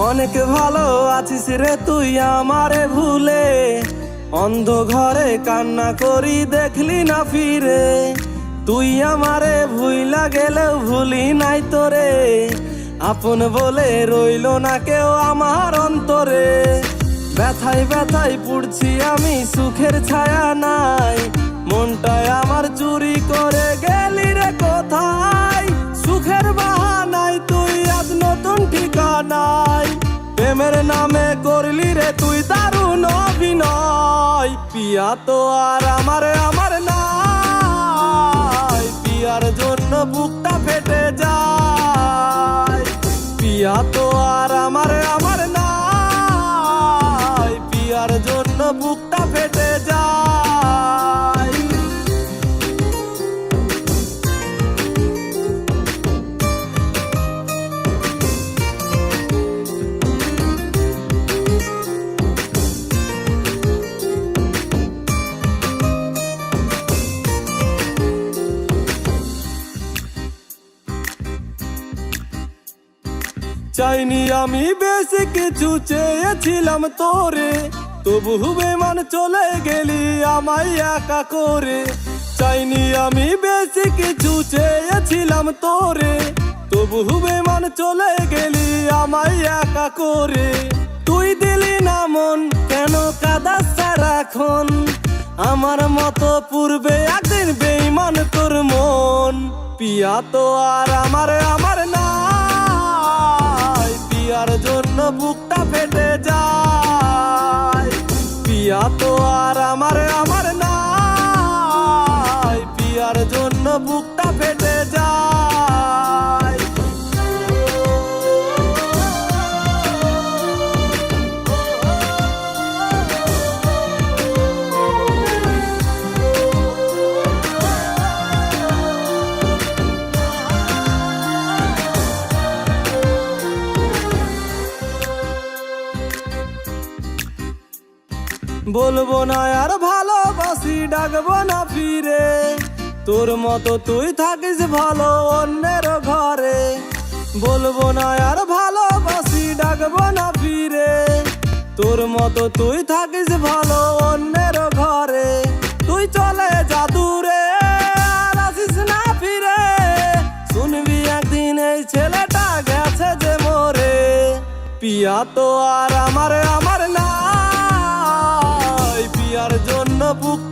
অনেক ভালো আছিস রে তুই আমারে ভুলে, অন্ধ ঘরে কান্না করি দেখলি না ফিরে। তুই আমারে ভুইলা গেলেও ভুলি নাই তোরে, আপন বলে রইল না কেউ আমার অন্তরে। ব্যথায় ব্যথায় পুড়ছি আমি, সুখের ছায়া নাই, মনটায় আমার চুরি করে গেলি রে কোথায়। সুখের বাহানায় তুই আজ নতুন ঠিকানায়, প্রেমের নামে করলি রে তুই দারুণ অভিনয়। পিয়া তো আর আমার নাই, পিয়ার জন্য বুকটা ফেটে যায়। পিয়া তো আর আমার নাই, পিয়ার জন্য বুকটা ফেটে যায়। চাইনি আমি বেশি কিছু, চেয়েছিলাম তোরে, তবু বেমান চলে গেলি আমায় একা করে। চাইনি আমি বেশি কিছু, চেয়েছিলাম তোরে, তবু বেমান চলে গেলি আমায় একা করে। তুই দিলি না মন, কেন কাঁদাস সারাক্ষণ, আমার মতো পূর্বে একদিন বেঈমান তোর মন। পিয়া তো আর আমার নাই, পিয়ার জন্য বুকটা ফেটে যায়। পিয়া তো আর আমার নাই, পিয়ার জন্য বুকটা ফেটে যায়। বলবো না আর ভালোবাসি, ডাকবো না ফিরে, তোর মতো তুই থাকিস ভালো অন্যের ঘরে। বলবো না আর ভালোবাসি, ডাকবো না ফিরে, তোর মতো তুই থাকিস ভালো অন্যের ঘরে। তুই চলে যা দূরে, আর আসিস না ফিরে, শুনবি একদিন এই ছেলেটা গেছে যে মরে। পিয়া তো আর আমার নাই, পিয়ার জন্য বুক